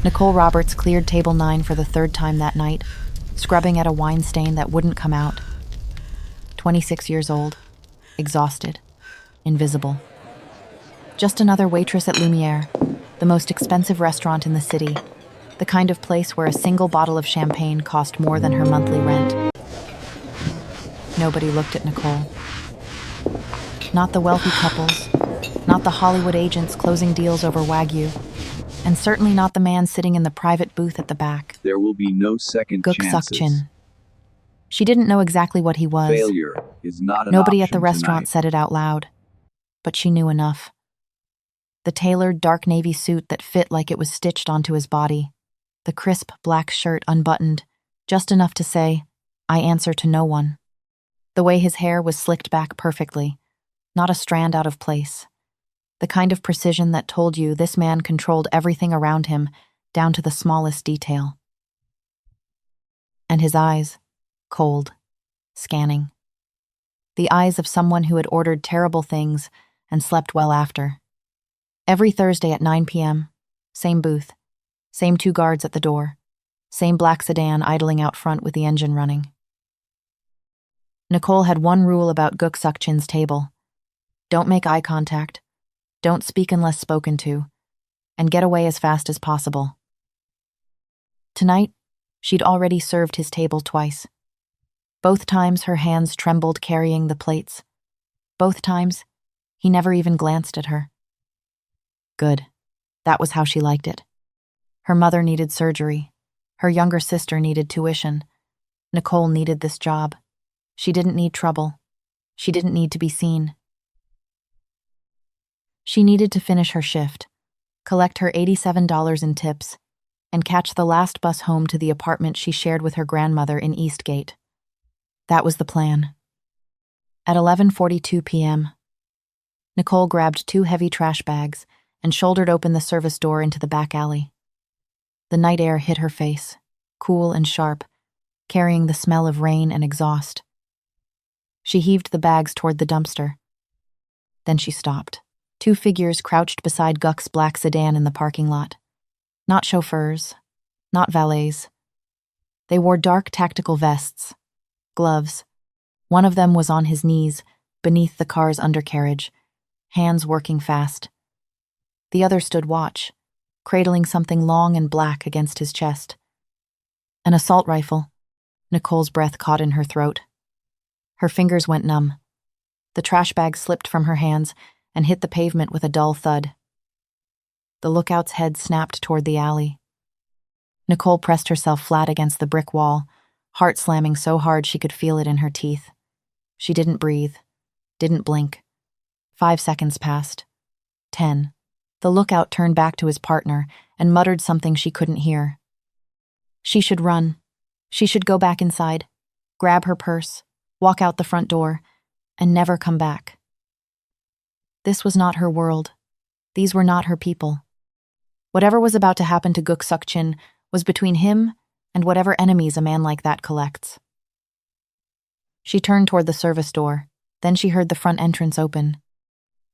Nicole Roberts cleared table 9 for the third time that night, scrubbing at a wine stain that wouldn't come out. 26 years old, exhausted, invisible. Just another waitress at Lumière, the most expensive restaurant in the city, the kind of place where a single bottle of champagne cost more than her monthly rent. Nobody looked at Nicole. Not the wealthy couples, not the Hollywood agents closing deals over Wagyu, and certainly not the man sitting in the private booth at the back. There will be no second Guk chances. Suck-Chin. She didn't know exactly what he was. Failure is not an Nobody at option the restaurant tonight. said it out loud, but she knew enough. The tailored dark navy suit that fit like it was stitched onto his body, the crisp black shirt unbuttoned, just enough to say, "I answer to no one." The way his hair was slicked back perfectly, not a strand out of place. The kind of precision that told you this man controlled everything around him, down to the smallest detail. And his eyes, cold, scanning. The eyes of someone who had ordered terrible things and slept well after. Every Thursday at 9 p.m., same booth, same 2 guards at the door, same black sedan idling out front with the engine running. Nicole had one rule about Guk Suck-Chin's table. Don't make eye contact, don't speak unless spoken to, and get away as fast as possible. Tonight, she'd already served his table twice. Both times her hands trembled carrying the plates. Both times, he never even glanced at her. Good. That was how she liked it. Her mother needed surgery. Her younger sister needed tuition. Nicole needed this job. She didn't need trouble. She didn't need to be seen. She needed to finish her shift, collect her $87 in tips, and catch the last bus home to the apartment she shared with her grandmother in Eastgate. That was the plan. At 11:42 p.m., Nicole grabbed 2 heavy trash bags and shouldered open the service door into the back alley. The night air hit her face, cool and sharp, carrying the smell of rain and exhaust. She heaved the bags toward the dumpster. Then she stopped. 2 figures crouched beside Guk's black sedan in the parking lot. Not chauffeurs, not valets. They wore dark tactical vests, gloves. One of them was on his knees, beneath the car's undercarriage, hands working fast. The other stood watch, cradling something long and black against his chest. An assault rifle. Nicole's breath caught in her throat. Her fingers went numb. The trash bag slipped from her hands and hit the pavement with a dull thud. The lookout's head snapped toward the alley. Nicole pressed herself flat against the brick wall, heart slamming so hard she could feel it in her teeth. She didn't breathe, didn't blink. 5 seconds passed. 10. The lookout turned back to his partner and muttered something she couldn't hear. She should run. She should go back inside, grab her purse, walk out the front door, and never come back. This was not her world. These were not her people. Whatever was about to happen to Guk Suck-Chin was between him and whatever enemies a man like that collects. She turned toward the service door. Then she heard the front entrance open.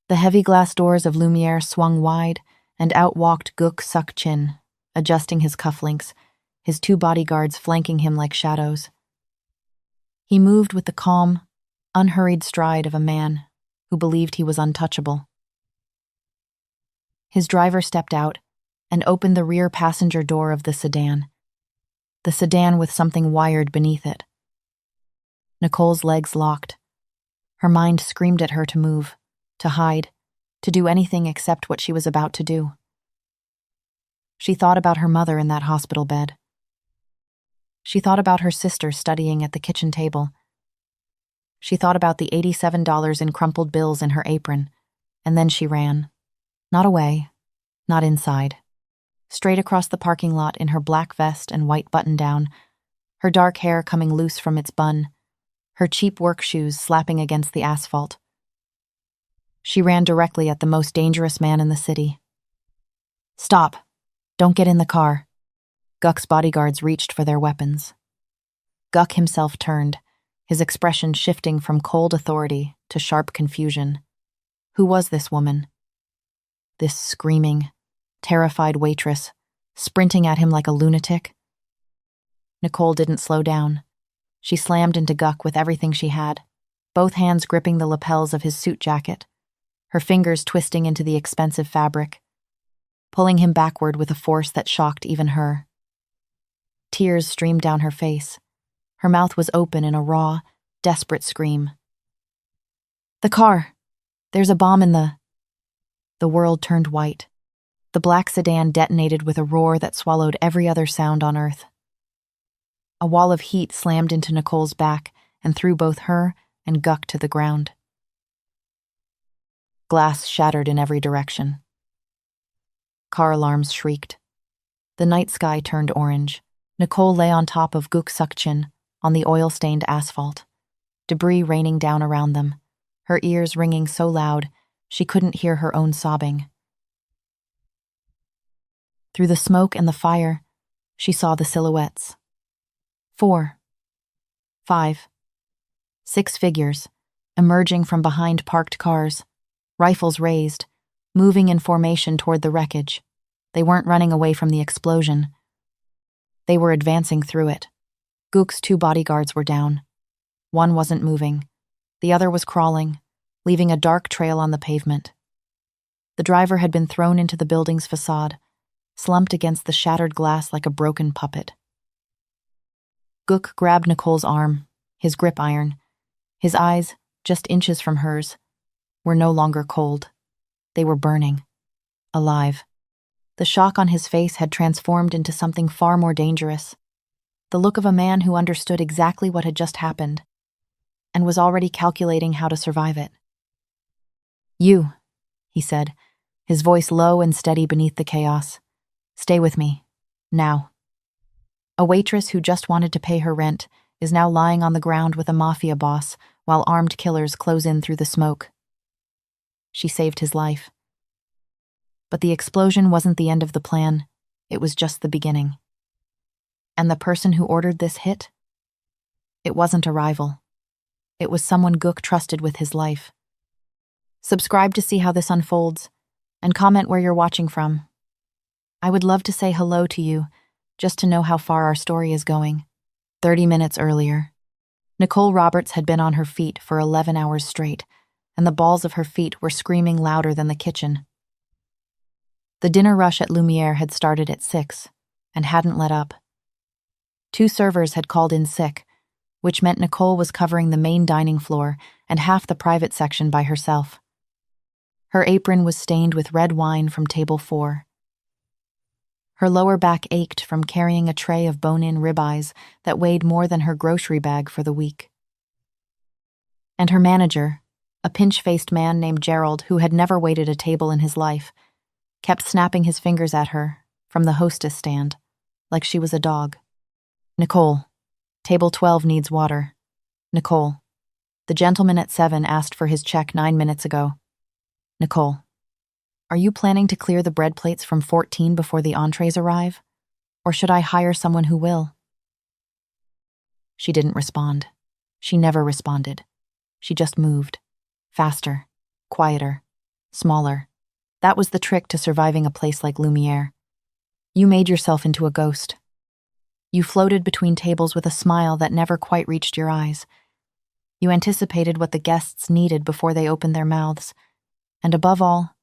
The heavy glass doors of Lumière swung wide, and out walked Guk Suck-Chin, adjusting his cufflinks, his 2 bodyguards flanking him like shadows. He moved with the calm, unhurried stride of a man who believed he was untouchable. His driver stepped out and opened the rear passenger door of the sedan with something wired beneath it. Nicole's legs locked. Her mind screamed at her to move, to hide, to do anything except what she was about to do. She thought about her mother in that hospital bed. She thought about her sister studying at the kitchen table. She thought about the $87 in crumpled bills in her apron, and then she ran. Not away, not inside. Straight across the parking lot in her black vest and white button-down, her dark hair coming loose from its bun, her cheap work shoes slapping against the asphalt. She ran directly at the most dangerous man in the city. "Stop! Don't get in the car." Guk's bodyguards reached for their weapons. Guk himself turned, his expression shifting from cold authority to sharp confusion. Who was this woman? This screaming, terrified waitress sprinting at him like a lunatic. Nicole didn't slow down. She slammed into Guk with everything she had, both hands gripping the lapels of his suit jacket, her fingers twisting into the expensive fabric, pulling him backward with a force that shocked even her. Tears streamed down her face. Her mouth was open in a raw, desperate scream. "The car! There's a bomb in the..." The world turned white. The black sedan detonated with a roar that swallowed every other sound on Earth. A wall of heat slammed into Nicole's back and threw both her and Guk to the ground. Glass shattered in every direction. Car alarms shrieked. The night sky turned orange. Nicole lay on top of Guk Suck-Chin on the oil-stained asphalt, debris raining down around them, her ears ringing so loud she couldn't hear her own sobbing. Through the smoke and the fire, she saw the silhouettes. 4, 5, 6 figures, emerging from behind parked cars, rifles raised, moving in formation toward the wreckage. They weren't running away from the explosion. They were advancing through it. Guk's 2 bodyguards were down. One wasn't moving. The other was crawling, leaving a dark trail on the pavement. The driver had been thrown into the building's facade, slumped against the shattered glass like a broken puppet. Guk grabbed Nicole's arm, his grip iron. His eyes, just inches from hers, were no longer cold. They were burning. Alive. The shock on his face had transformed into something far more dangerous. The look of a man who understood exactly what had just happened and was already calculating how to survive it. "You," he said, his voice low and steady beneath the chaos. "Stay with me. Now." A waitress who just wanted to pay her rent is now lying on the ground with a Mafia boss while armed killers close in through the smoke. She saved his life. But the explosion wasn't the end of the plan, it was just the beginning. And the person who ordered this hit? It wasn't a rival. It was someone Guk trusted with his life. Subscribe to see how this unfolds, and comment where you're watching from. I would love to say hello to you, just to know how far our story is going. 30 minutes earlier, Nicole Roberts had been on her feet for 11 hours straight, and the balls of her feet were screaming louder than the kitchen. The dinner rush at Lumière had started at 6 and hadn't let up. 2 servers had called in sick, which meant Nicole was covering the main dining floor and half the private section by herself. Her apron was stained with red wine from table 4. Her lower back ached from carrying a tray of bone-in ribeyes that weighed more than her grocery bag for the week. And her manager, a pinch-faced man named Gerald who had never waited a table in his life, kept snapping his fingers at her from the hostess stand, like she was a dog. "Nicole, table 12 needs water. Nicole, the gentleman at 7 asked for his check 9 minutes ago. Nicole, are you planning to clear the bread plates from 14 before the entrees arrive? Or should I hire someone who will?" She didn't respond. She never responded. She just moved. Faster, quieter, smaller. That was the trick to surviving a place like Lumière. You made yourself into a ghost. You floated between tables with a smile that never quite reached your eyes. You anticipated what the guests needed before they opened their mouths. And above all,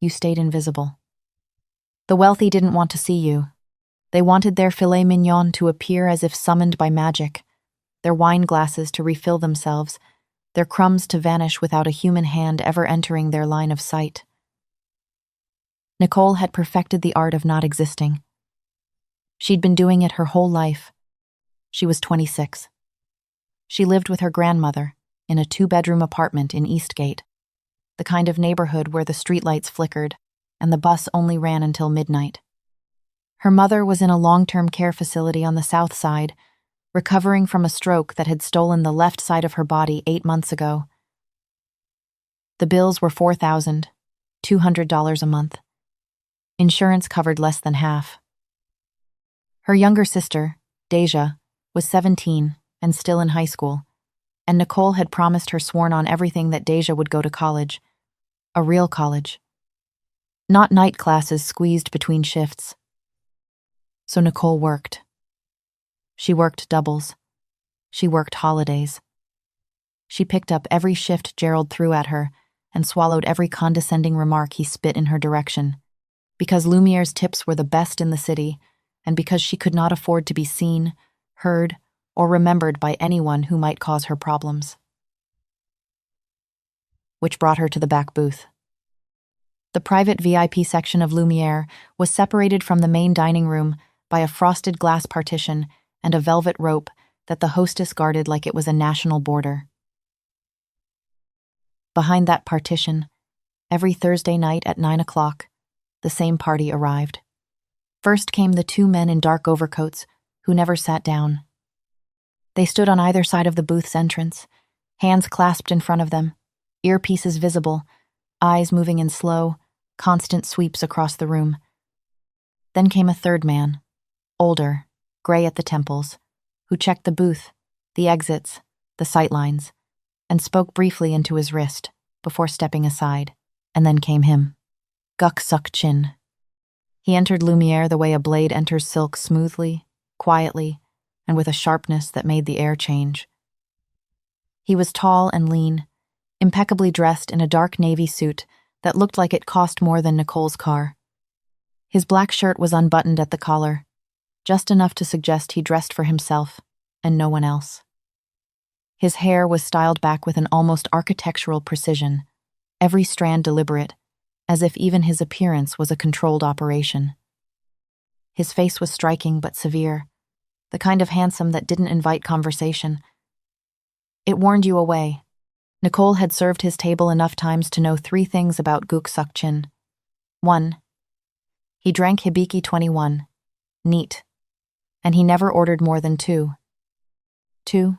you stayed invisible. The wealthy didn't want to see you. They wanted their filet mignon to appear as if summoned by magic, their wine glasses to refill themselves, their crumbs to vanish without a human hand ever entering their line of sight. Nicole had perfected the art of not existing. She'd been doing it her whole life. She was 26. She lived with her grandmother in a 2-bedroom apartment in Eastgate, the kind of neighborhood where the streetlights flickered and the bus only ran until midnight. Her mother was in a long-term care facility on the south side, recovering from a stroke that had stolen the left side of her body 8 months ago. The bills were $4,200 a month. Insurance covered less than half. Her younger sister, Deja, was 17 and still in high school, and Nicole had promised her sworn on everything that Deja would go to college. A real college. Not night classes squeezed between shifts. So Nicole worked. She worked doubles. She worked holidays. She picked up every shift Gerald threw at her and swallowed every condescending remark he spit in her direction. Because Lumiere's tips were the best in the city, and because she could not afford to be seen, heard, or remembered by anyone who might cause her problems. Which brought her to the back booth. The private VIP section of Lumière was separated from the main dining room by a frosted glass partition and a velvet rope that the hostess guarded like it was a national border. Behind that partition, every Thursday night at 9 o'clock, the same party arrived. First came the two men in dark overcoats who never sat down. They stood on either side of the booth's entrance, hands clasped in front of them, earpieces visible, eyes moving in slow, constant sweeps across the room. Then came a third man, older, gray at the temples, who checked the booth, the exits, the sightlines, and spoke briefly into his wrist before stepping aside. And then came him, Guk Suck-Chin. He entered Lumière the way a blade enters silk, smoothly, quietly, and with a sharpness that made the air change. He was tall and lean, impeccably dressed in a dark navy suit that looked like it cost more than Nicole's car. His black shirt was unbuttoned at the collar, just enough to suggest he dressed for himself and no one else. His hair was styled back with an almost architectural precision, every strand deliberate, as if even his appearance was a controlled operation. His face was striking but severe, the kind of handsome that didn't invite conversation. It warned you away. Nicole had served his table enough times to know 3 things about Guk Suck-Chin. 1. He drank Hibiki 21, neat, and he never ordered more than 2. 2.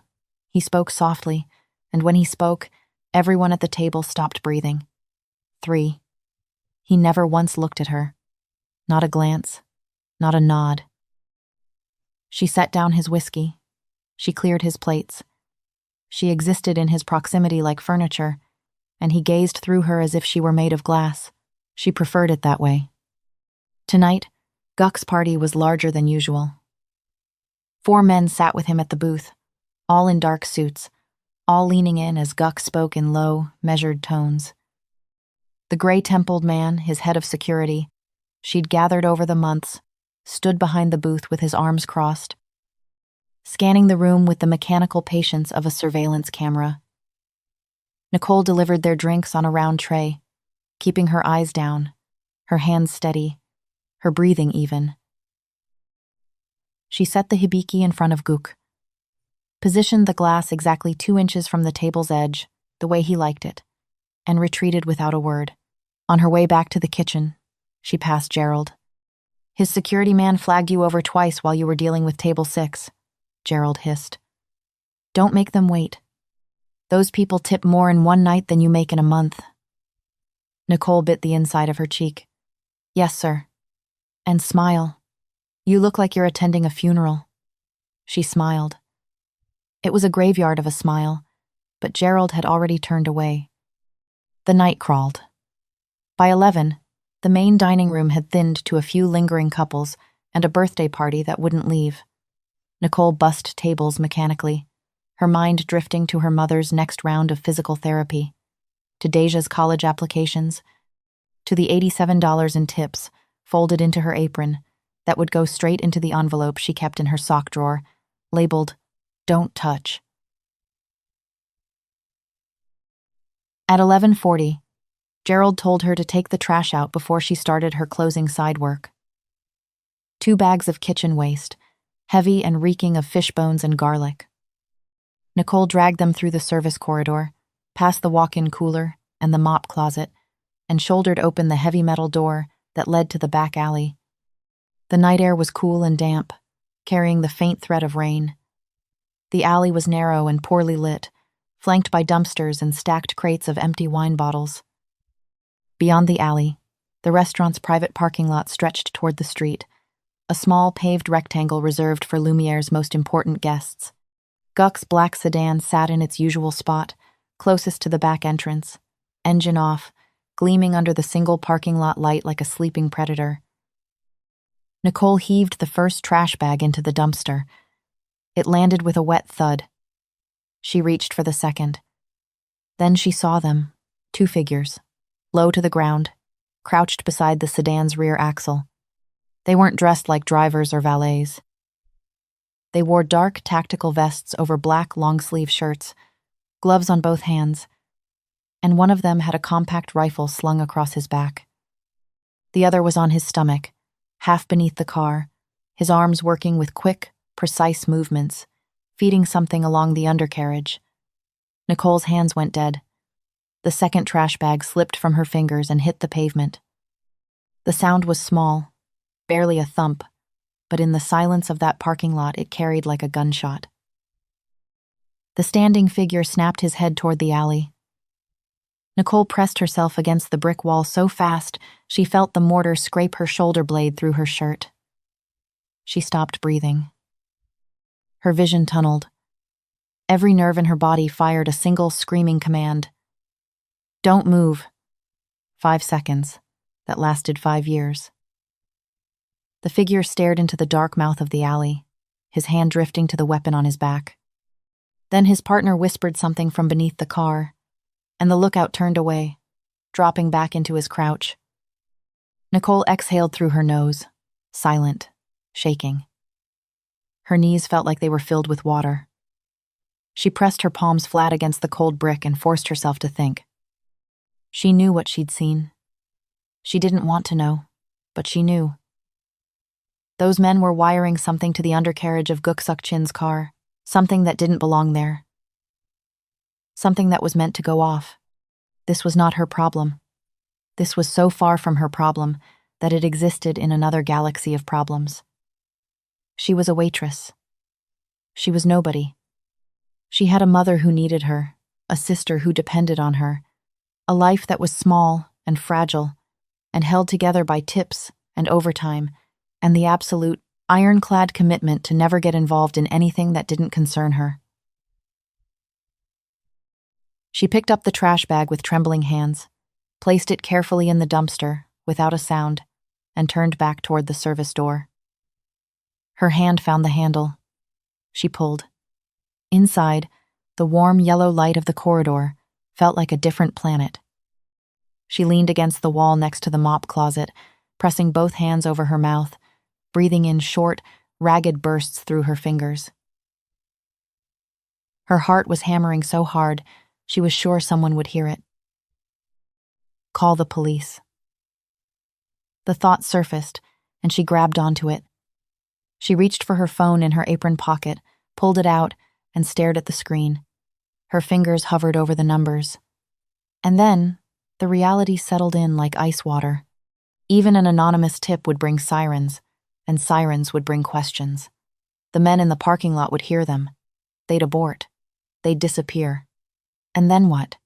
He spoke softly, and when he spoke, everyone at the table stopped breathing. 3. He never once looked at her. Not a glance, not a nod. She set down his whiskey. She cleared his plates. She existed in his proximity like furniture, and he gazed through her as if she were made of glass. She preferred it that way. Tonight, Guk's party was larger than usual. 4 men sat with him at the booth, all in dark suits, all leaning in as Guk spoke in low, measured tones. The gray-templed man, his head of security, she'd gathered over the months, stood behind the booth with his arms crossed, scanning the room with the mechanical patience of a surveillance camera. Nicole delivered their drinks on a round tray, keeping her eyes down, her hands steady, her breathing even. She set the hibiki in front of Guk, positioned the glass exactly 2 inches from the table's edge, the way he liked it, and retreated without a word. On her way back to the kitchen, she passed Gerald. His security man flagged you over twice while you were dealing with table 6, Gerald hissed. Don't make them wait. Those people tip more in one night than you make in a month. Nicole bit the inside of her cheek. Yes, sir. And smile. You look like you're attending a funeral. She smiled. It was a graveyard of a smile, but Gerald had already turned away. The night crawled. By 11, the main dining room had thinned to a few lingering couples and a birthday party that wouldn't leave. Nicole bussed tables mechanically, her mind drifting to her mother's next round of physical therapy, to Deja's college applications, to the $87 in tips folded into her apron that would go straight into the envelope she kept in her sock drawer, labeled, "Don't touch." At 11:40, Gerald told her to take the trash out before she started her closing side work. 2 bags of kitchen waste, heavy and reeking of fish bones and garlic. Nicole dragged them through the service corridor, past the walk-in cooler and the mop closet, and shouldered open the heavy metal door that led to the back alley. The night air was cool and damp, carrying the faint threat of rain. The alley was narrow and poorly lit, flanked by dumpsters and stacked crates of empty wine bottles. Beyond the alley, the restaurant's private parking lot stretched toward the street, a small paved rectangle reserved for Lumière's most important guests. Guk's black sedan sat in its usual spot, closest to the back entrance, engine off, gleaming under the single parking lot light like a sleeping predator. Nicole heaved the first trash bag into the dumpster. It landed with a wet thud. She reached for the second. Then she saw them, 2 figures, low to the ground, crouched beside the sedan's rear axle. They weren't dressed like drivers or valets. They wore dark tactical vests over black long-sleeve shirts, gloves on both hands, and one of them had a compact rifle slung across his back. The other was on his stomach, half beneath the car, his arms working with quick, precise movements, feeding something along the undercarriage. Nicole's hands went dead. The second trash bag slipped from her fingers and hit the pavement. The sound was small, barely a thump, but in the silence of that parking lot it carried like a gunshot. The standing figure snapped his head toward the alley. Nicole pressed herself against the brick wall so fast she felt the mortar scrape her shoulder blade through her shirt. She stopped breathing. Her vision tunneled. Every nerve in her body fired a single screaming command. Don't move. 5 seconds. That lasted 5 years. The figure stared into the dark mouth of the alley, his hand drifting to the weapon on his back. Then his partner whispered something from beneath the car, and the lookout turned away, dropping back into his crouch. Nicole exhaled through her nose, silent, shaking. Her knees felt like they were filled with water. She pressed her palms flat against the cold brick and forced herself to think. She knew what she'd seen. She didn't want to know, but she knew. Those men were wiring something to the undercarriage of Guk Suck-Chin's car, something that didn't belong there. Something that was meant to go off. This was not her problem. This was so far from her problem that it existed in another galaxy of problems. She was a waitress. She was nobody. She had a mother who needed her, a sister who depended on her, a life that was small and fragile and held together by tips and overtime and the absolute, ironclad commitment to never get involved in anything that didn't concern her. She picked up the trash bag with trembling hands, placed it carefully in the dumpster, without a sound, and turned back toward the service door. Her hand found the handle. She pulled. Inside, the warm yellow light of the corridor felt like a different planet. She leaned against the wall next to the mop closet, pressing both hands over her mouth, breathing in short, ragged bursts through her fingers. Her heart was hammering so hard, she was sure someone would hear it. Call the police. The thought surfaced, and she grabbed onto it. She reached for her phone in her apron pocket, pulled it out, and stared at the screen. Her fingers hovered over the numbers. And then, the reality settled in like ice water. Even an anonymous tip would bring sirens, and sirens would bring questions. The men in the parking lot would hear them. They'd abort. They'd disappear. And then what?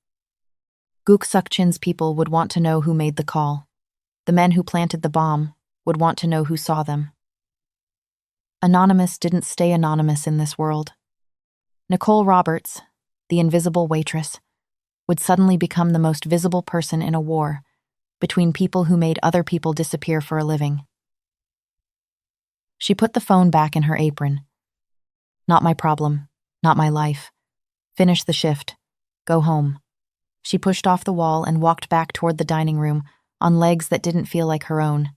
Guk Suck-Chin's people would want to know who made the call. The men who planted the bomb would want to know who saw them. Anonymous didn't stay anonymous in this world. Nicole Roberts, the invisible waitress, would suddenly become the most visible person in a war between people who made other people disappear for a living. She put the phone back in her apron. Not my problem, not my life. Finish the shift. Go home. She pushed off the wall and walked back toward the dining room on legs that didn't feel like her own.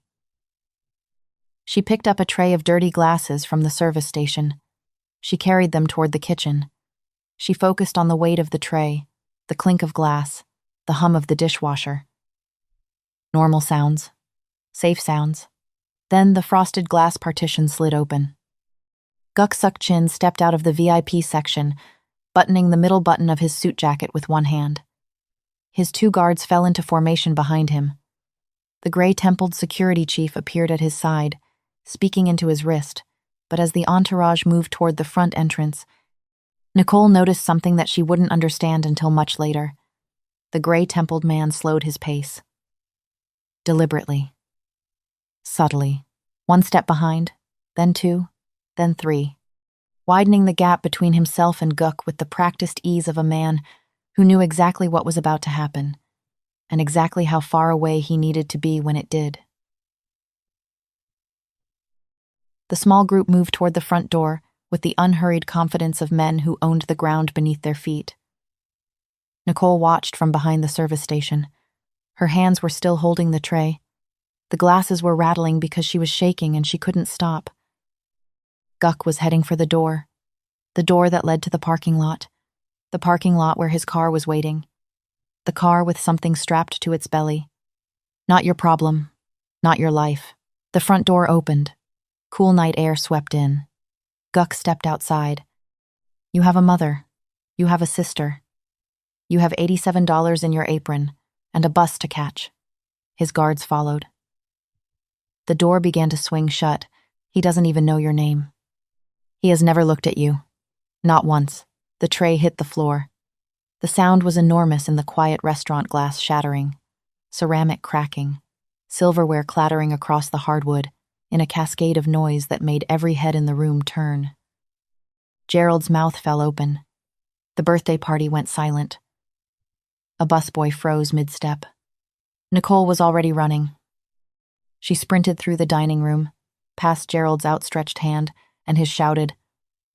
She picked up a tray of dirty glasses from the service station. She carried them toward the kitchen. She focused on the weight of the tray, the clink of glass, the hum of the dishwasher. Normal sounds. Safe sounds. Then the frosted glass partition slid open. Guk Suck-Chin stepped out of the VIP section, buttoning the middle button of his suit jacket with one hand. His 2 guards fell into formation behind him. The gray-templed security chief appeared at his side, speaking into his wrist, but as the entourage moved toward the front entrance, Nicole noticed something that she wouldn't understand until much later. The gray-templed man slowed his pace. Deliberately. Subtly. 1 step behind, then 2, then 3, widening the gap between himself and Guk with the practiced ease of a man who knew exactly what was about to happen, and exactly how far away he needed to be when it did. The small group moved toward the front door with the unhurried confidence of men who owned the ground beneath their feet. Nicole watched from behind the service station. Her hands were still holding the tray. The glasses were rattling because she was shaking and she couldn't stop. Guk was heading for the door that led to the parking lot where his car was waiting, the car with something strapped to its belly. Not your problem, not your life. The front door opened. Cool night air swept in. Guk stepped outside. You have a mother. You have a sister. You have $87 in your apron and a bus to catch. His guards followed. The door began to swing shut. He doesn't even know your name. He has never looked at you. Not once. The tray hit the floor. The sound was enormous in the quiet restaurant, glass shattering, ceramic cracking, silverware clattering across the hardwood in a cascade of noise that made every head in the room turn. Gerald's mouth fell open. The birthday party went silent. A busboy froze mid-step. Nicole was already running. She sprinted through the dining room, past Gerald's outstretched hand and his shouted,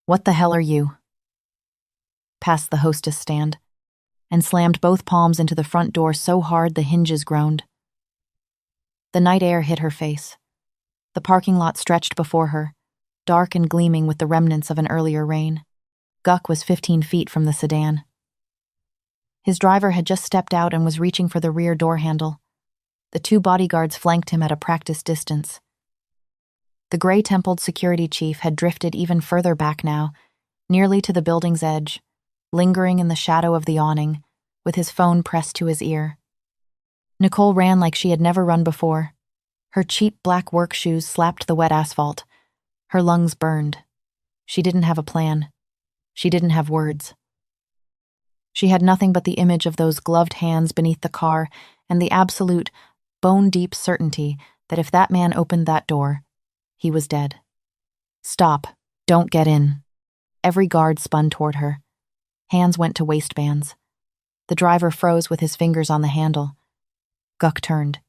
"What the hell are you?" Past the hostess stand, and slammed both palms into the front door so hard the hinges groaned. The night air hit her face. The parking lot stretched before her, dark and gleaming with the remnants of an earlier rain. Guk was 15 feet from the sedan. His driver had just stepped out and was reaching for the rear door handle. The 2 bodyguards flanked him at a practice distance. The gray-templed security chief had drifted even further back now, nearly to the building's edge, lingering in the shadow of the awning, with his phone pressed to his ear. Nicole ran like she had never run before. Her cheap black work shoes slapped the wet asphalt. Her lungs burned. She didn't have a plan. She didn't have words. She had nothing but the image of those gloved hands beneath the car and the absolute, bone-deep certainty that if that man opened that door, he was dead. Stop. Don't get in. Every guard spun toward her. Hands went to waistbands. The driver froze with his fingers on the handle. Guk turned,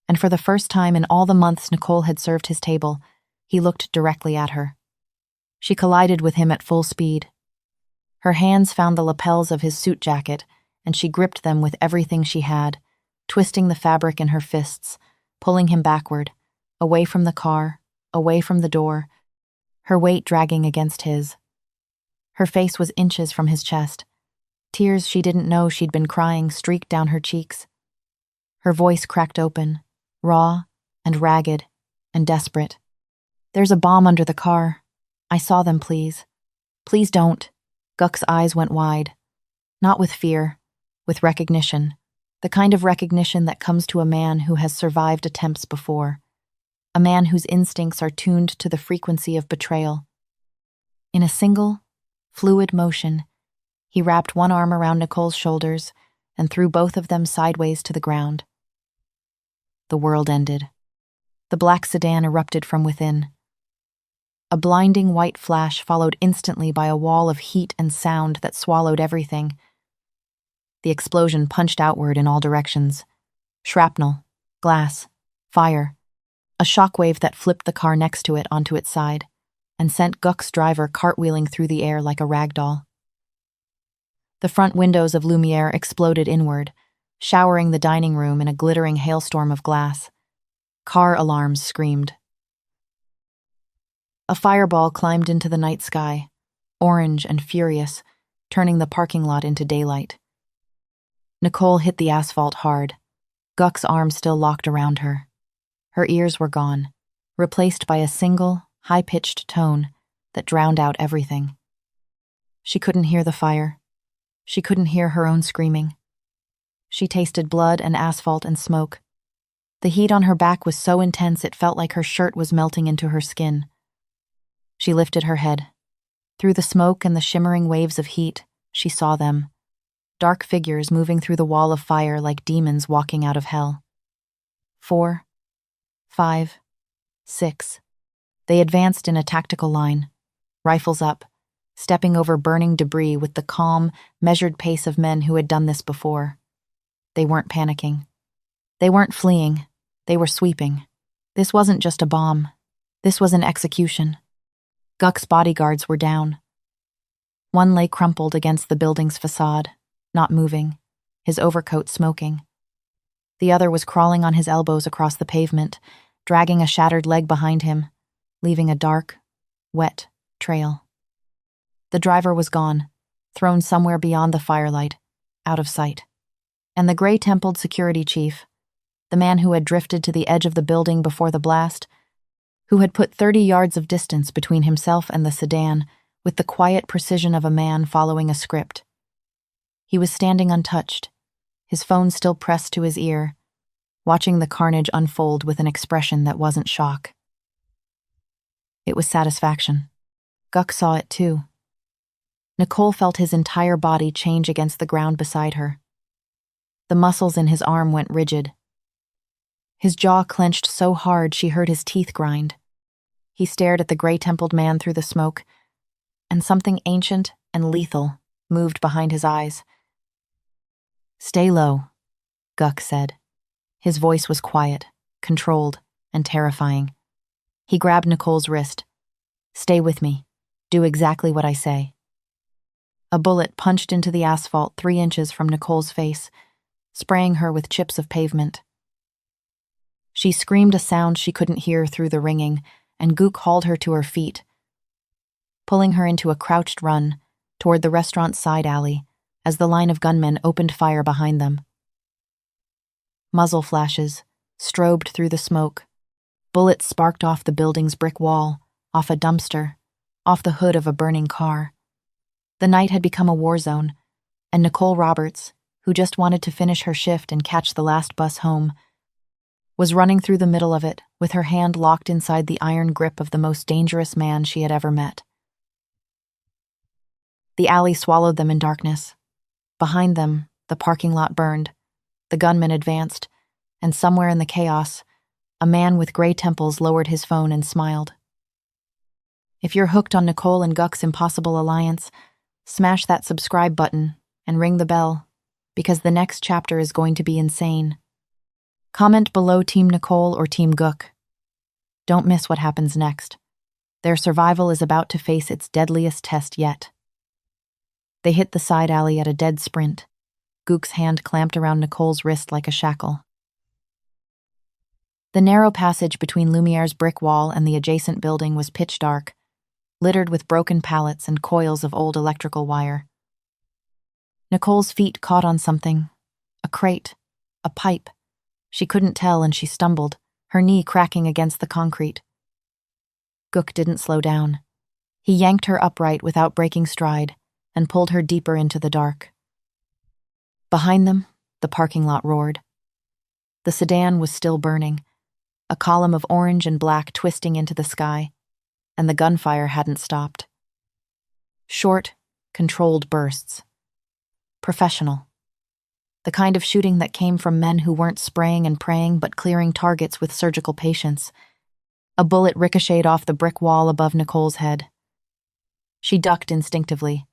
and for the first time in all the months Nicole had served his table, he looked directly at her. She collided with him at full speed. Her hands found the lapels of his suit jacket, and she gripped them with everything she had, twisting the fabric in her fists, pulling him backward, away from the car, away from the door, her weight dragging against his. Her face was inches from his chest. Tears she didn't know she'd been crying streaked down her cheeks. Her voice cracked open, raw and ragged and desperate. "There's a bomb under the car. I saw them, please. Please don't." Guk's eyes went wide. Not with fear, with recognition. The kind of recognition that comes to a man who has survived attempts before. A man whose instincts are tuned to the frequency of betrayal. In a single, fluid motion, he wrapped one arm around Nicole's shoulders and threw both of them sideways to the ground. The world ended. The black sedan erupted from within. A blinding white flash followed instantly by a wall of heat and sound that swallowed everything. The explosion punched outward in all directions. Shrapnel, glass, fire. A shockwave that flipped the car next to it onto its side and sent Guk's driver cartwheeling through the air like a rag doll. The front windows of Lumière exploded inward, showering the dining room in a glittering hailstorm of glass. Car alarms screamed. A fireball climbed into the night sky, orange and furious, turning the parking lot into daylight. Nicole hit the asphalt hard, Guk's arm still locked around her. Her ears were gone, replaced by a single, high-pitched tone that drowned out everything. She couldn't hear the fire. She couldn't hear her own screaming. She tasted blood and asphalt and smoke. The heat on her back was so intense it felt like her shirt was melting into her skin. She lifted her head. Through the smoke and the shimmering waves of heat, she saw them. Dark figures moving through the wall of fire like demons walking out of hell. 4, 5, 6. They advanced in a tactical line, rifles up, stepping over burning debris with the calm, measured pace of men who had done this before. They weren't panicking. They weren't fleeing. They were sweeping. This wasn't just a bomb. This was an execution. Guk's bodyguards were down. One lay crumpled against the building's facade, not moving, his overcoat smoking. The other was crawling on his elbows across the pavement, dragging a shattered leg behind him, leaving a dark, wet trail. The driver was gone, thrown somewhere beyond the firelight, out of sight. And the gray-templed security chief, the man who had drifted to the edge of the building before the blast, who had put 30 yards of distance between himself and the sedan with the quiet precision of a man following a script. He was standing untouched, his phone still pressed to his ear, watching the carnage unfold with an expression that wasn't shock. It was satisfaction. Guk saw it too. Nicole felt his entire body change against the ground beside her. The muscles in his arm went rigid. His jaw clenched so hard she heard his teeth grind. He stared at the gray-templed man through the smoke, and something ancient and lethal moved behind his eyes. "Stay low," Guk said. His voice was quiet, controlled, and terrifying. He grabbed Nicole's wrist. "Stay with me. Do exactly what I say." A bullet punched into the asphalt 3 inches from Nicole's face, spraying her with chips of pavement. She screamed a sound she couldn't hear through the ringing, and Guk hauled her to her feet, pulling her into a crouched run toward the restaurant's side alley as the line of gunmen opened fire behind them. Muzzle flashes strobed through the smoke. Bullets sparked off the building's brick wall, off a dumpster, off the hood of a burning car. The night had become a war zone, and Nicole Roberts, who just wanted to finish her shift and catch the last bus home, was running through the middle of it with her hand locked inside the iron grip of the most dangerous man she had ever met. The alley swallowed them in darkness. Behind them, the parking lot burned. The gunmen advanced, and somewhere in the chaos, a man with gray temples lowered his phone and smiled. If you're hooked on Nicole and Guk's impossible alliance, smash that subscribe button and ring the bell, because the next chapter is going to be insane. Comment below Team Nicole or Team Guk. Don't miss what happens next. Their survival is about to face its deadliest test yet. They hit the side alley at a dead sprint. Guk's hand clamped around Nicole's wrist like a shackle. The narrow passage between Lumière's brick wall and the adjacent building was pitch dark, littered with broken pallets and coils of old electrical wire. Nicole's feet caught on something, a crate, a pipe. She couldn't tell and she stumbled, her knee cracking against the concrete. Guk didn't slow down. He yanked her upright without breaking stride and pulled her deeper into the dark. Behind them, the parking lot roared. The sedan was still burning, a column of orange and black twisting into the sky, and the gunfire hadn't stopped. Short, controlled bursts. Professional. The kind of shooting that came from men who weren't spraying and praying but clearing targets with surgical patience. A bullet ricocheted off the brick wall above Nicole's head. She ducked instinctively,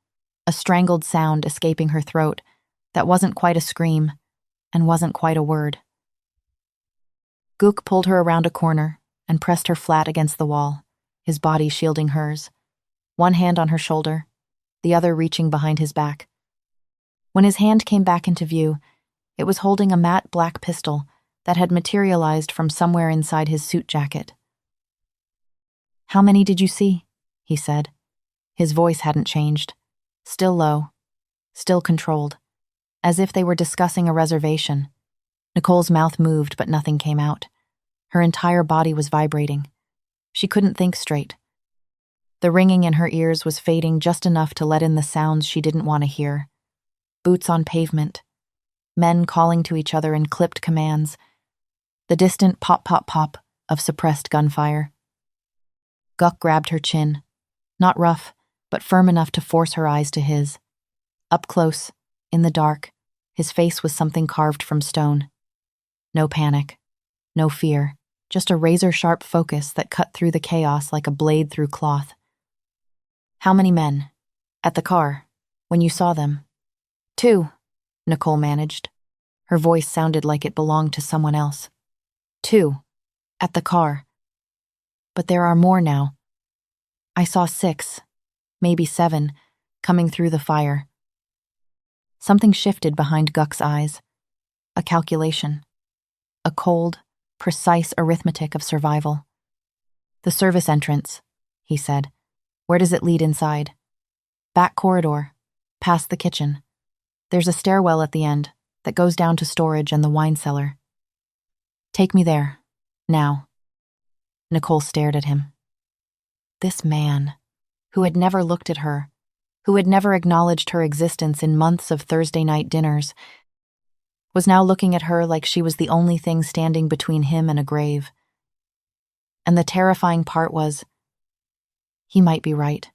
a strangled sound escaping her throat that wasn't quite a scream and wasn't quite a word. Guk pulled her around a corner and pressed her flat against the wall, his body shielding hers, one hand on her shoulder, the other reaching behind his back. When his hand came back into view, it was holding a matte black pistol that had materialized from somewhere inside his suit jacket. "How many did you see?" he said. His voice hadn't changed, still low, still controlled, as if they were discussing a reservation. Nicole's mouth moved, but nothing came out. Her entire body was vibrating. She couldn't think straight. The ringing in her ears was fading just enough to let in the sounds she didn't want to hear. Boots on pavement, men calling to each other in clipped commands, the distant pop-pop-pop of suppressed gunfire. Guk grabbed her chin, not rough, but firm enough to force her eyes to his. Up close, in the dark, his face was something carved from stone. No panic, no fear, just a razor-sharp focus that cut through the chaos like a blade through cloth. "How many men? At the car, when you saw them?" "2, Nicole managed. Her voice sounded like it belonged to someone else. "2, at the car." But there are more now. I saw 6, maybe 7, coming through the fire. Something shifted behind Guk's eyes. A calculation. A cold, precise arithmetic of survival. "The service entrance," he said. "Where does it lead inside?" "Back corridor, past the kitchen. There's a stairwell at the end that goes down to storage and the wine cellar." "Take me there, now." Nicole stared at him. This man, who had never looked at her, who had never acknowledged her existence in months of Thursday night dinners, was now looking at her like she was the only thing standing between him and a grave. And the terrifying part was, he might be right.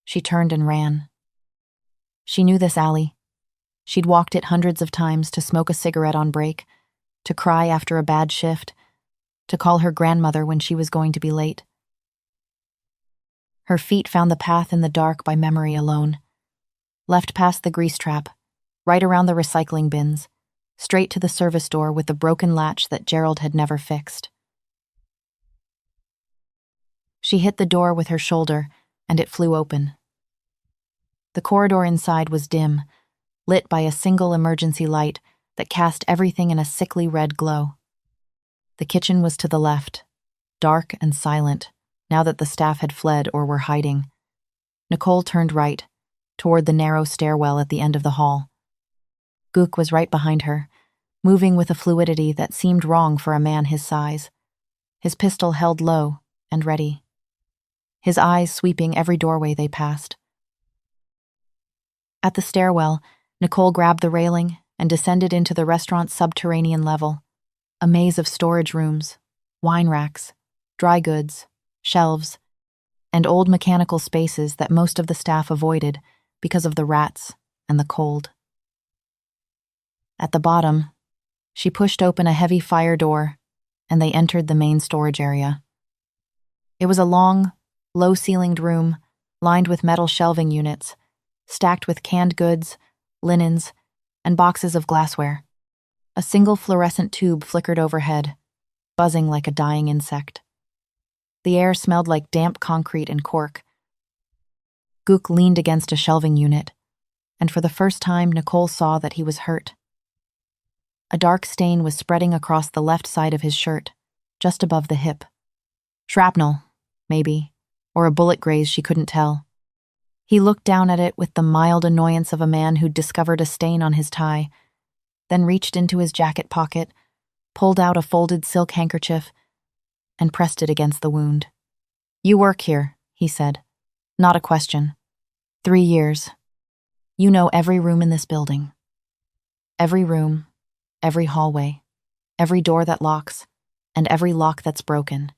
She turned and ran. She knew this alley. She'd walked it hundreds of times to smoke a cigarette on break, to cry after a bad shift, to call her grandmother when she was going to be late. Her feet found the path in the dark by memory alone. Left past the grease trap, right around the recycling bins, straight to the service door with the broken latch that Gerald had never fixed. She hit the door with her shoulder, and it flew open. The corridor inside was dim, lit by a single emergency light that cast everything in a sickly red glow. The kitchen was to the left, dark and silent, now that the staff had fled or were hiding. Nicole turned right, toward the narrow stairwell at the end of the hall. Guk was right behind her, moving with a fluidity that seemed wrong for a man his size, his pistol held low and ready, his eyes sweeping every doorway they passed. At the stairwell, Nicole grabbed the railing and descended into the restaurant's subterranean level, a maze of storage rooms, wine racks, dry goods, shelves, and old mechanical spaces that most of the staff avoided because of the rats and the cold. At the bottom, she pushed open a heavy fire door, and they entered the main storage area. It was a long, low-ceilinged room lined with metal shelving units, stacked with canned goods, linens, and boxes of glassware. A single fluorescent tube flickered overhead, buzzing like a dying insect. The air smelled like damp concrete and cork. Guk leaned against a shelving unit, and for the first time Nicole saw that he was hurt. A dark stain was spreading across the left side of his shirt, just above the hip. Shrapnel, maybe, or a bullet graze she couldn't tell. He looked down at it with the mild annoyance of a man who'd discovered a stain on his tie, then reached into his jacket pocket, pulled out a folded silk handkerchief, and pressed it against the wound. "You work here," he said. "Not a question. 3 years. You know every room in this building. Every room, every hallway, every door that locks, and every lock that's broken."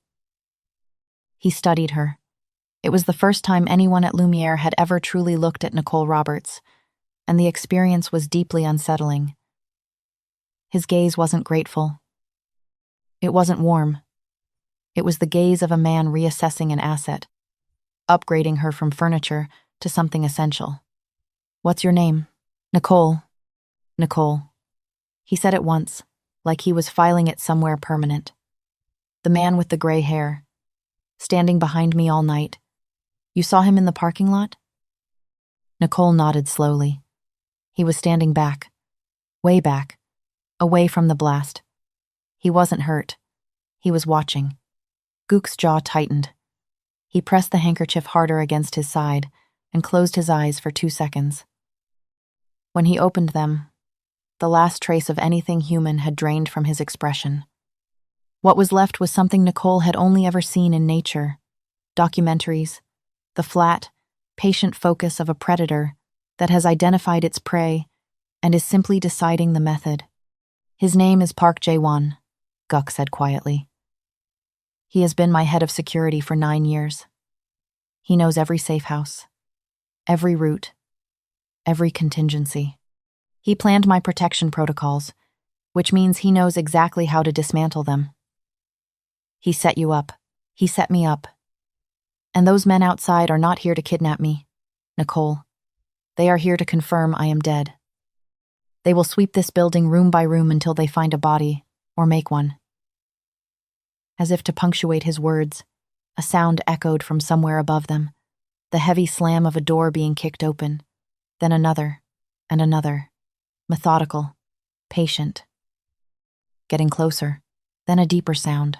He studied her. It was the first time anyone at Lumière had ever truly looked at Nicole Roberts, and the experience was deeply unsettling. His gaze wasn't grateful. It wasn't warm. It was the gaze of a man reassessing an asset, upgrading her from furniture to something essential. "What's your name?" "Nicole." "Nicole." He said it once, like he was filing it somewhere permanent. "The man with the gray hair, standing behind me all night. You saw him in the parking lot?" Nicole nodded slowly. He was standing back, way back, away from the blast. He wasn't hurt. He was watching. Guk's jaw tightened. He pressed the handkerchief harder against his side and closed his eyes for 2 seconds. When he opened them, the last trace of anything human had drained from his expression. What was left was something Nicole had only ever seen in nature, documentaries, the flat, patient focus of a predator that has identified its prey and is simply deciding the method. "His name is Park Jae-won," Guk said quietly. "He has been my head of security for 9 years. He knows every safe house, every route, every contingency. He planned my protection protocols, which means he knows exactly how to dismantle them. He set you up. He set me up. And those men outside are not here to kidnap me, Nicole. They are here to confirm I am dead. They will sweep this building room by room until they find a body, or make one." As if to punctuate his words, A sound echoed from somewhere above them, the heavy slam of a door being kicked open, then another, and another, methodical, patient. Getting closer, then a deeper sound,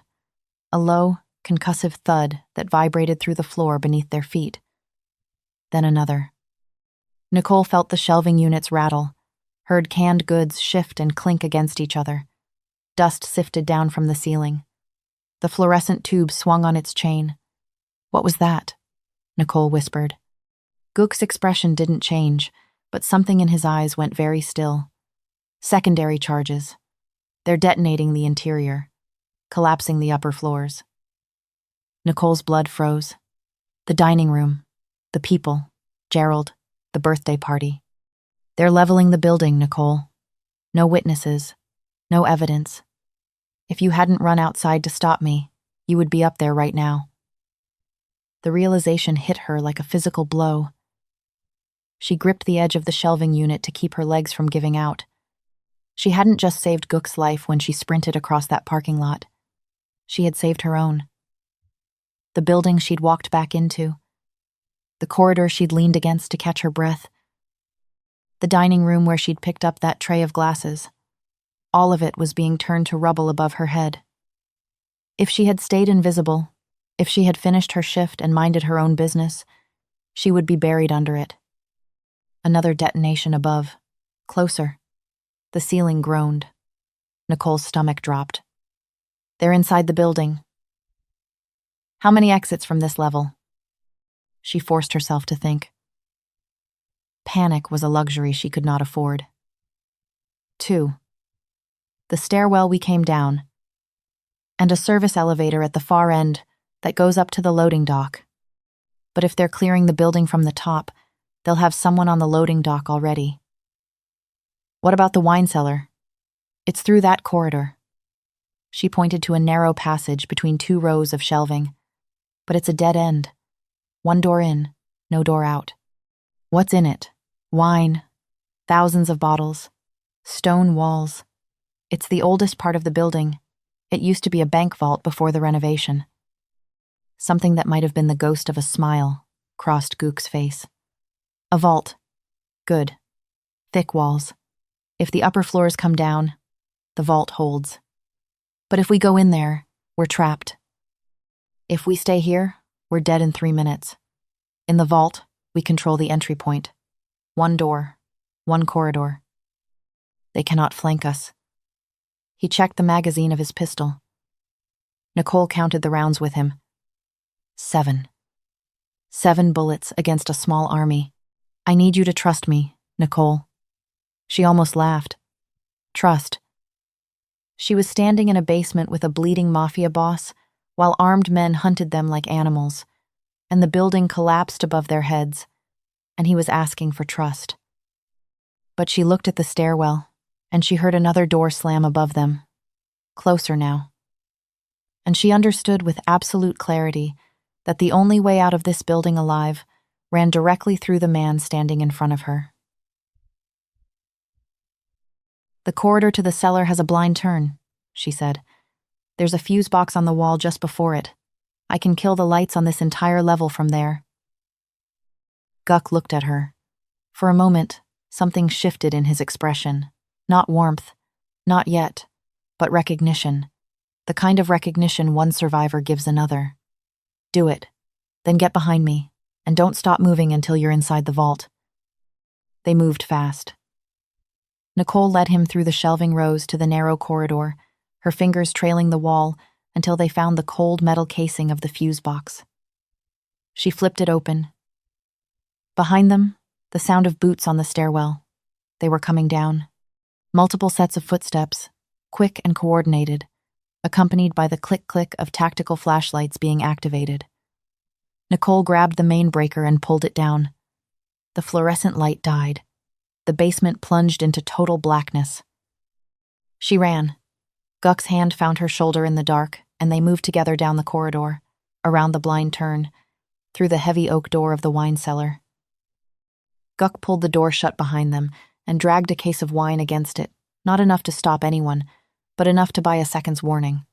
a low, concussive thud that vibrated through the floor beneath their feet. Then another. Nicole felt the shelving units rattle, heard canned goods shift and clink against each other. Dust sifted down from the ceiling. The fluorescent tube swung on its chain. "What was that?" Nicole whispered. Guk's expression didn't change, but something in his eyes went very still. Secondary charges. They're detonating the interior, collapsing the upper floors. Nicole's blood froze. The dining room, the people, Gerald, the birthday party. They're leveling the building, Nicole. No witnesses, no evidence. If you hadn't run outside to stop me, you would be up there right now. The realization hit her like a physical blow. She gripped the edge of the shelving unit to keep her legs from giving out. She hadn't just saved Guk's life when she sprinted across that parking lot. She had saved her own. The building she'd walked back into. The corridor she'd leaned against to catch her breath. The dining room where she'd picked up that tray of glasses. All of it was being turned to rubble above her head. If she had stayed invisible, if she had finished her shift and minded her own business, she would be buried under it. Another detonation above. Closer. The ceiling groaned. Nicole's stomach dropped. They're inside the building. How many exits from this level? She forced herself to think. Panic was a luxury she could not afford. 2. The stairwell we came down, and a service elevator at the far end that goes up to the loading dock. But if they're clearing the building from the top, they'll have someone on the loading dock already. What about the wine cellar? It's through that corridor. She pointed to a narrow passage between 2 rows of shelving. But it's a dead end. 1 door in, no door out. What's in it? Wine. Thousands of bottles. Stone walls. It's the oldest part of the building. It used to be a bank vault before the renovation. Something that might have been the ghost of a smile crossed Guk's face. A vault. Good. Thick walls. If the upper floors come down, the vault holds. But if we go in there, we're trapped. If we stay here, we're dead in 3 minutes. In the vault, we control the entry point. 1 door, 1 corridor. They cannot flank us. He checked the magazine of his pistol. Nicole counted the rounds with him. 7. 7 bullets against a small army. I need you to trust me, Nicole. She almost laughed. Trust. She was standing in a basement with a bleeding Mafia boss, while armed men hunted them like animals, and the building collapsed above their heads, and he was asking for trust. But she looked at the stairwell, and she heard another door slam above them, closer now. And she understood with absolute clarity that the only way out of this building alive ran directly through the man standing in front of her. The corridor to the cellar has a blind turn, she said. There's a fuse box on the wall just before it. I can kill the lights on this entire level from there. Guk looked at her. For a moment, something shifted in his expression. Not warmth, not yet, but recognition. The kind of recognition one survivor gives another. Do it. Then get behind me, and don't stop moving until you're inside the vault. They moved fast. Nicole led him through the shelving rows to the narrow corridor, her fingers trailing the wall until they found the cold metal casing of the fuse box. She flipped it open. Behind them, the sound of boots on the stairwell. They were coming down. Multiple sets of footsteps, quick and coordinated, accompanied by the click-click of tactical flashlights being activated. Nicole grabbed the main breaker and pulled it down. The fluorescent light died. The basement plunged into total blackness. She ran. Guk's hand found her shoulder in the dark, and they moved together down the corridor, around the blind turn, through the heavy oak door of the wine cellar. Guk pulled the door shut behind them and dragged a case of wine against it, not enough to stop anyone, but enough to buy a second's warning.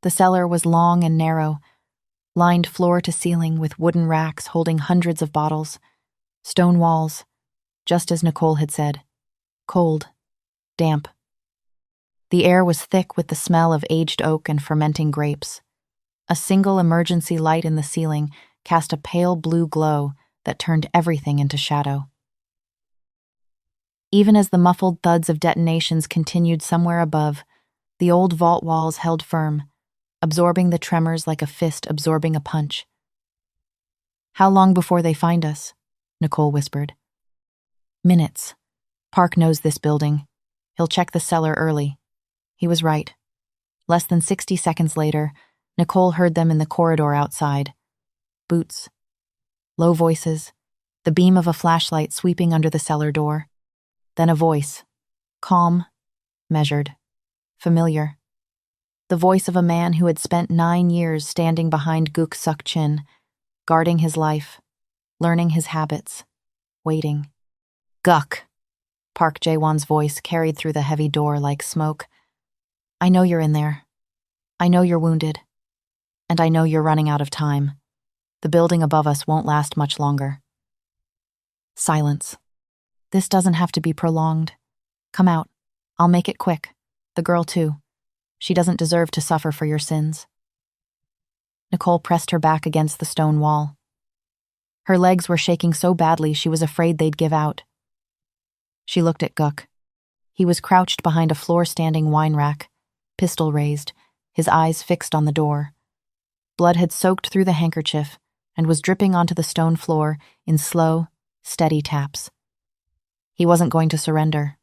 The cellar was long and narrow, lined floor to ceiling with wooden racks holding hundreds of bottles, stone walls, just as Nicole had said. Cold, damp. The air was thick with the smell of aged oak and fermenting grapes. A single emergency light in the ceiling cast a pale blue glow that turned everything into shadow. Even as the muffled thuds of detonations continued somewhere above, the old vault walls held firm, absorbing the tremors like a fist absorbing a punch. "How long before they find us?" Nicole whispered. "Minutes. Park knows this building. He'll check the cellar early." He was right. Less than 60 seconds later, Nicole heard them in the corridor outside. Boots. Low voices. The beam of a flashlight sweeping under the cellar door. Then a voice. Calm. Measured. Familiar. The voice of a man who had spent 9 years standing behind Guk Suck-Chin, guarding his life, learning his habits, waiting. "Guk." Park Jae-won's voice carried through the heavy door like smoke. "I know you're in there. I know you're wounded. And I know you're running out of time. The building above us won't last much longer." Silence. "This doesn't have to be prolonged. Come out. I'll make it quick. The girl too. She doesn't deserve to suffer for your sins." Nicole pressed her back against the stone wall. Her legs were shaking so badly she was afraid they'd give out. She looked at Guk. He was crouched behind a floor-standing wine rack, pistol raised, his eyes fixed on the door. Blood had soaked through the handkerchief and was dripping onto the stone floor in slow, steady taps. He wasn't going to surrender.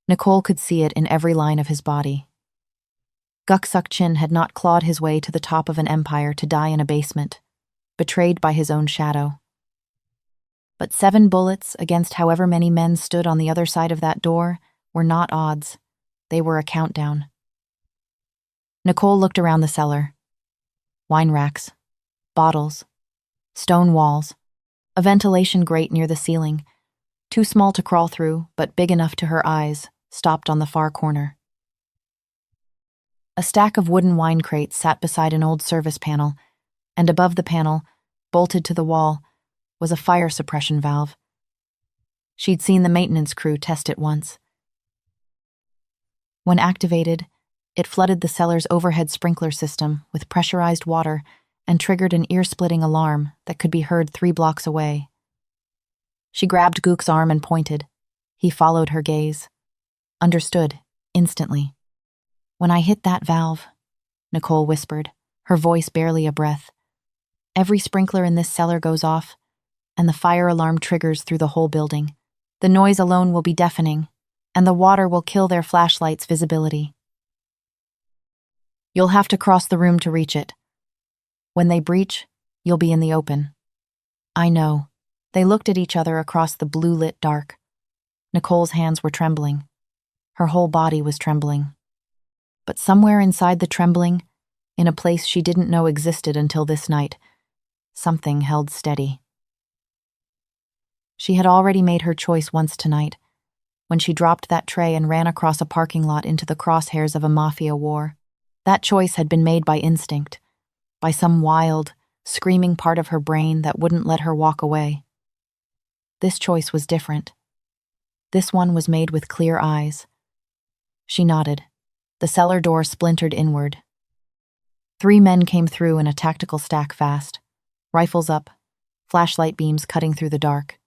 Nicole could see it in every line of his body. Guk Suck-Chin had not clawed his way to the top of an empire to die in a basement, betrayed by his own shadow. But 7 bullets against however many men stood on the other side of that door were not odds. They were a countdown. Nicole looked around the cellar. Wine racks, bottles, stone walls, a ventilation grate near the ceiling, too small to crawl through, but big enough to her eyes, stopped on the far corner. A stack of wooden wine crates sat beside an old service panel, and above the panel, bolted to the wall, was a fire suppression valve. She'd seen the maintenance crew test it once. When activated, it flooded the cellar's overhead sprinkler system with pressurized water and triggered an ear-splitting alarm that could be heard 3 blocks away. She grabbed Guk's arm and pointed. He followed her gaze. Understood, instantly. "When I hit that valve," Nicole whispered, her voice barely a breath, "every sprinkler in this cellar goes off, and the fire alarm triggers through the whole building. The noise alone will be deafening, and the water will kill their flashlight's visibility. You'll have to cross the room to reach it. When they breach, you'll be in the open." "I know." They looked at each other across the blue-lit dark. Nicole's hands were trembling. Her whole body was trembling. But somewhere inside the trembling, in a place she didn't know existed until this night, something held steady. She had already made her choice once tonight, when she dropped that tray and ran across a parking lot into the crosshairs of a Mafia war. That choice had been made by instinct, by some wild, screaming part of her brain that wouldn't let her walk away. This choice was different. This one was made with clear eyes. She nodded. The cellar door splintered inward. 3 men came through in a tactical stack fast, rifles up, flashlight beams cutting through the dark.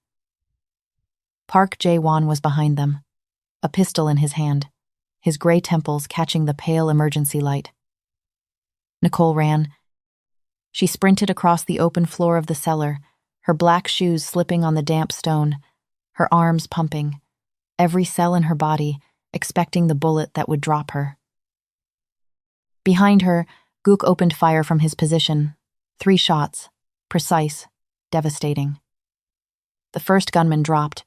Park Jae-won was behind them, a pistol in his hand, his gray temples catching the pale emergency light. Nicole ran. She sprinted across the open floor of the cellar, her black shoes slipping on the damp stone, her arms pumping, every cell in her body expecting the bullet that would drop her. Behind her, Guk opened fire from his position. 3 shots, precise, devastating. The first gunman dropped.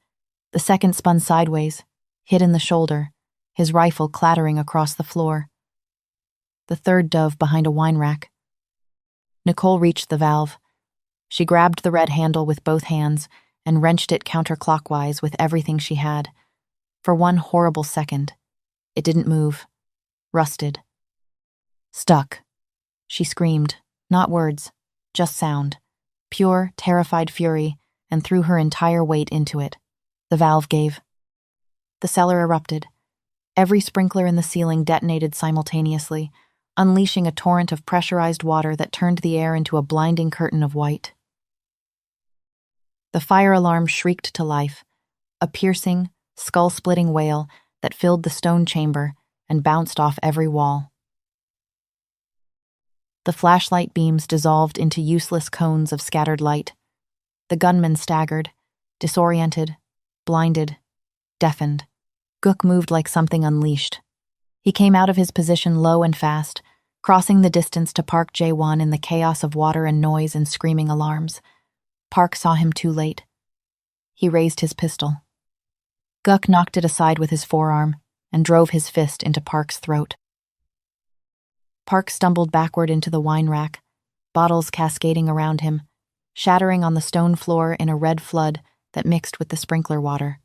The second spun sideways, hit in the shoulder, his rifle clattering across the floor. The third dove behind a wine rack. Nicole reached the valve. She grabbed the red handle with both hands and wrenched it counterclockwise with everything she had. For one horrible second, it didn't move. Rusted. Stuck. She screamed, not words, just sound. Pure, terrified fury, and threw her entire weight into it. The valve gave. The cellar erupted. Every sprinkler in the ceiling detonated simultaneously, unleashing a torrent of pressurized water that turned the air into a blinding curtain of white. The fire alarm shrieked to life, a piercing, skull-splitting wail that filled the stone chamber and bounced off every wall. The flashlight beams dissolved into useless cones of scattered light. The gunman staggered, disoriented, blinded, deafened. Guk moved like something unleashed. He came out of his position low and fast, crossing the distance to Park Jae-won in the chaos of water and noise and screaming alarms. Park saw him too late. He raised his pistol. Guk knocked it aside with his forearm and drove his fist into Park's throat. Park stumbled backward into the wine rack, bottles cascading around him, shattering on the stone floor in a red flood that mixed with the sprinkler water.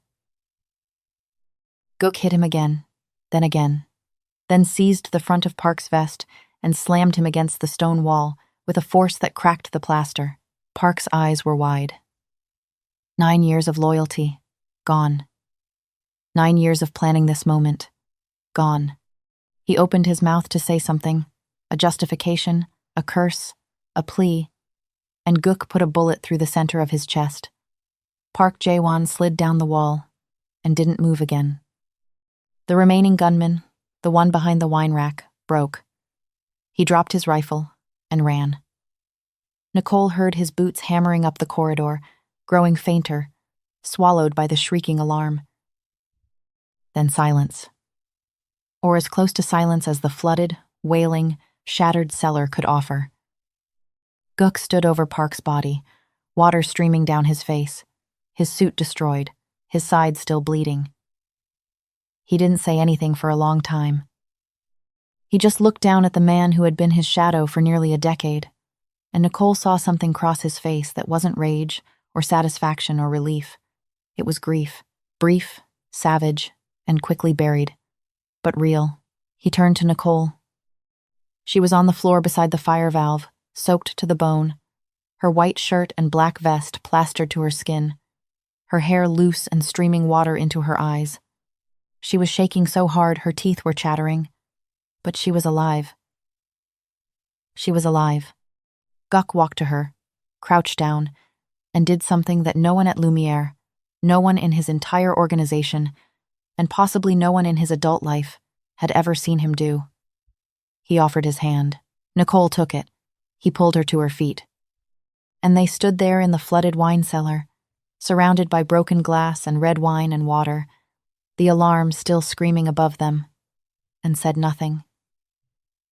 Guk hit him again, then seized the front of Park's vest and slammed him against the stone wall with a force that cracked the plaster. Park's eyes were wide. 9 years of loyalty, gone. 9 years of planning this moment, gone. He opened his mouth to say something, a justification, a curse, a plea, and Guk put a bullet through the center of his chest. Park Jae-won slid down the wall and didn't move again. The remaining gunman, the one behind the wine rack, broke. He dropped his rifle and ran. Nicole heard his boots hammering up the corridor, growing fainter, swallowed by the shrieking alarm. Then silence. Or as close to silence as the flooded, wailing, shattered cellar could offer. Guk stood over Park's body, water streaming down his face, his suit destroyed, his side still bleeding. He didn't say anything for a long time. He just looked down at the man who had been his shadow for nearly a decade, and Nicole saw something cross his face that wasn't rage or satisfaction or relief. It was grief, brief, savage, and quickly buried, but real. He turned to Nicole. She was on the floor beside the fire valve, soaked to the bone, her white shirt and black vest plastered to her skin, her hair loose and streaming water into her eyes. She was shaking so hard her teeth were chattering, but she was alive. She was alive. Guk walked to her, crouched down, and did something that no one at Lumière, no one in his entire organization, and possibly no one in his adult life, had ever seen him do. He offered his hand. Nicole took it. He pulled her to her feet. And they stood there in the flooded wine cellar, surrounded by broken glass and red wine and water, the alarm still screaming above them, and said nothing.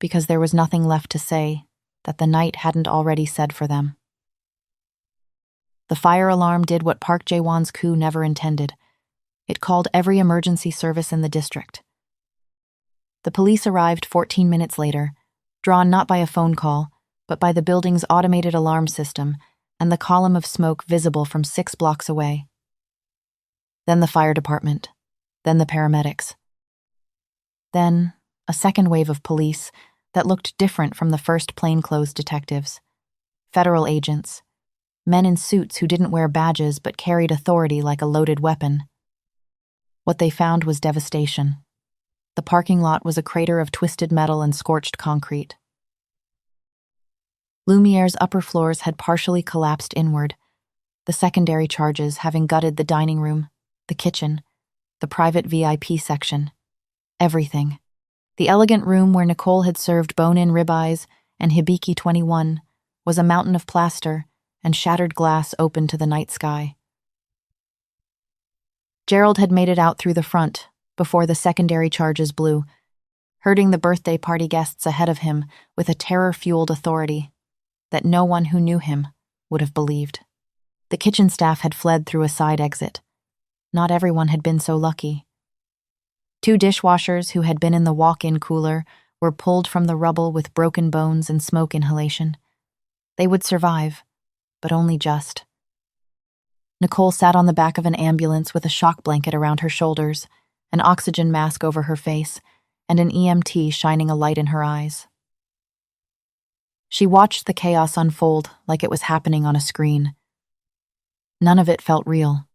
Because there was nothing left to say that the night hadn't already said for them. The fire alarm did what Park Jae-won's coup never intended. It called every emergency service in the district. The police arrived 14 minutes later, drawn not by a phone call, but by the building's automated alarm system and the column of smoke visible from 6 blocks away. Then the fire department. Then the paramedics. Then a second wave of police that looked different from the first plainclothes detectives. Federal agents. Men in suits who didn't wear badges but carried authority like a loaded weapon. What they found was devastation. The parking lot was a crater of twisted metal and scorched concrete. Lumière's upper floors had partially collapsed inward, the secondary charges having gutted the dining room, the kitchen, the private VIP section. Everything. The elegant room where Nicole had served bone-in ribeyes and Hibiki 21 was a mountain of plaster and shattered glass open to the night sky. Gerald had made it out through the front before the secondary charges blew, herding the birthday party guests ahead of him with a terror-fueled authority that no one who knew him would have believed. The kitchen staff had fled through a side exit. Not everyone had been so lucky. 2 dishwashers who had been in the walk-in cooler were pulled from the rubble with broken bones and smoke inhalation. They would survive, but only just. Nicole sat on the back of an ambulance with a shock blanket around her shoulders, an oxygen mask over her face, and an EMT shining a light in her eyes. She watched the chaos unfold like it was happening on a screen. None of it felt real.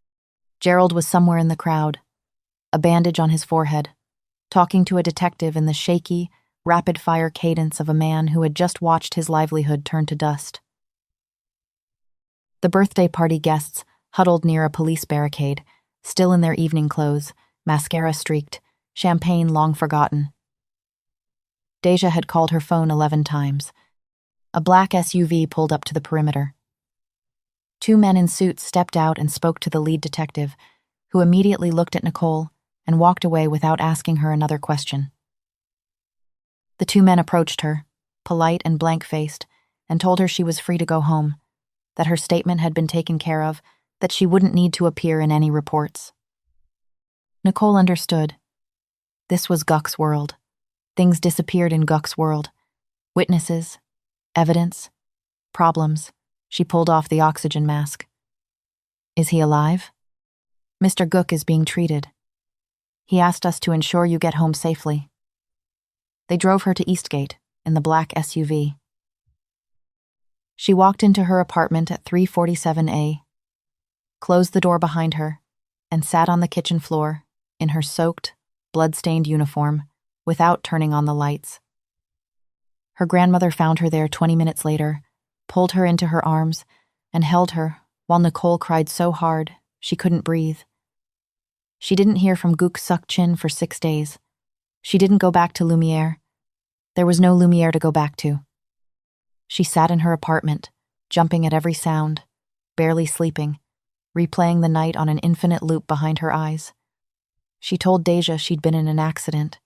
Gerald was somewhere in the crowd, a bandage on his forehead, talking to a detective in the shaky, rapid-fire cadence of a man who had just watched his livelihood turn to dust. The birthday party guests huddled near a police barricade, still in their evening clothes, mascara streaked, champagne long forgotten. Deja had called her phone 11 times. A black SUV pulled up to the perimeter. 2 men in suits stepped out and spoke to the lead detective, who immediately looked at Nicole and walked away without asking her another question. The 2 men approached her, polite and blank-faced, and told her she was free to go home, that her statement had been taken care of, that she wouldn't need to appear in any reports. Nicole understood. This was Guk's world. Things disappeared in Guk's world. Witnesses, evidence, problems. She pulled off the oxygen mask. Is he alive? Mr. Guk is being treated. He asked us to ensure you get home safely. They drove her to Eastgate in the black SUV. She walked into her apartment at 347A, closed the door behind her, and sat on the kitchen floor in her soaked, blood-stained uniform without turning on the lights. Her grandmother found her there 20 minutes later, pulled her into her arms, and held her while Nicole cried so hard she couldn't breathe. She didn't hear from Guk Suck-Chin for 6 days. She didn't go back to Lumière. There was no Lumière to go back to. She sat in her apartment, jumping at every sound, barely sleeping, replaying the night on an infinite loop behind her eyes. She told Deja she'd been in an accident.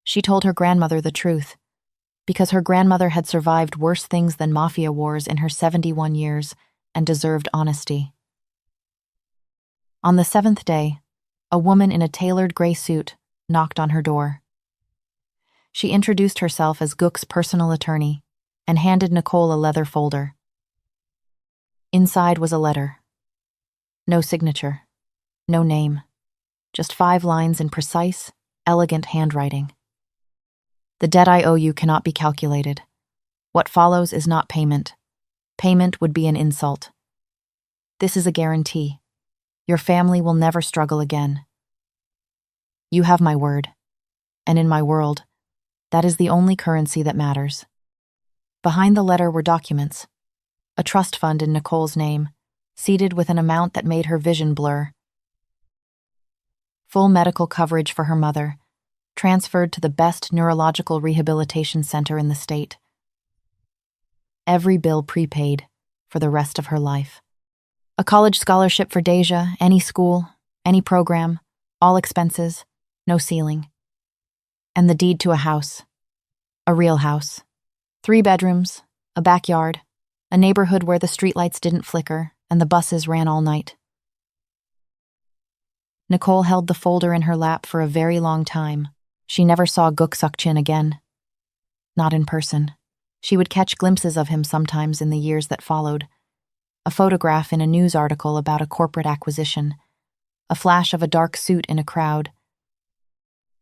She told her grandmother the truth, because her grandmother had survived worse things than Mafia wars in her 71 years and deserved honesty. On the 7th day, a woman in a tailored gray suit knocked on her door. She introduced herself as Guk's personal attorney and handed Nicole a leather folder. Inside was a letter. No signature, no name, just 5 lines in precise, elegant handwriting. The debt I owe you cannot be calculated. What follows is not payment. Payment would be an insult. This is a guarantee. Your family will never struggle again. You have my word, and in my world, that is the only currency that matters. Behind the letter were documents, a trust fund in Nicole's name, seated with an amount that made her vision blur. Full medical coverage for her mother, transferred to the best neurological rehabilitation center in the state. Every bill prepaid for the rest of her life. A college scholarship for Deja, any school, any program, all expenses, no ceiling. And the deed to a house. A real house. 3 bedrooms, a backyard, a neighborhood where the streetlights didn't flicker and the buses ran all night. Nicole held the folder in her lap for a very long time. She never saw Guk Suck-Chin again. Not in person. She would catch glimpses of him sometimes in the years that followed. A photograph in a news article about a corporate acquisition. A flash of a dark suit in a crowd.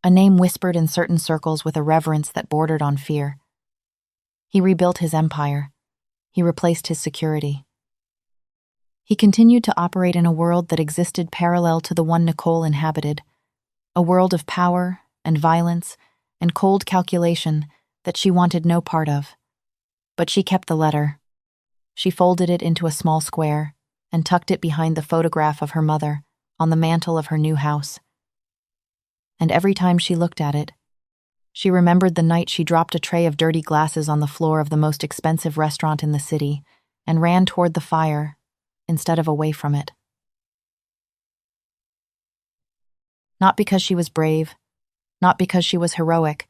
A name whispered in certain circles with a reverence that bordered on fear. He rebuilt his empire. He replaced his security. He continued to operate in a world that existed parallel to the one Nicole inhabited, a world of power and violence and cold calculation that she wanted no part of. But she kept the letter. She folded it into a small square and tucked it behind the photograph of her mother on the mantel of her new house. And every time she looked at it, she remembered the night she dropped a tray of dirty glasses on the floor of the most expensive restaurant in the city and ran toward the fire instead of away from it. Not because she was brave, not because she was heroic,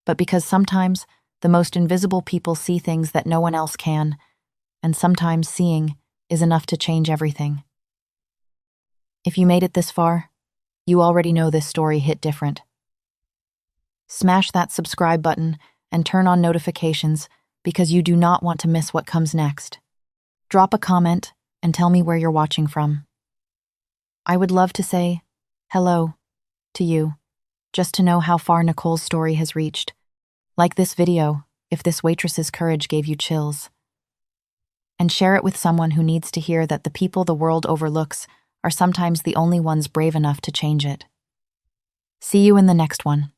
but because sometimes the most invisible people see things that no one else can, and sometimes seeing is enough to change everything. If you made it this far, you already know this story hit different. Smash that subscribe button and turn on notifications because you do not want to miss what comes next. Drop a comment and tell me where you're watching from. I would love to say hello to you, just to know how far Nicole's story has reached. Like this video if this waitress's courage gave you chills. And share it with someone who needs to hear that the people the world overlooks are sometimes the only ones brave enough to change it. See you in the next one.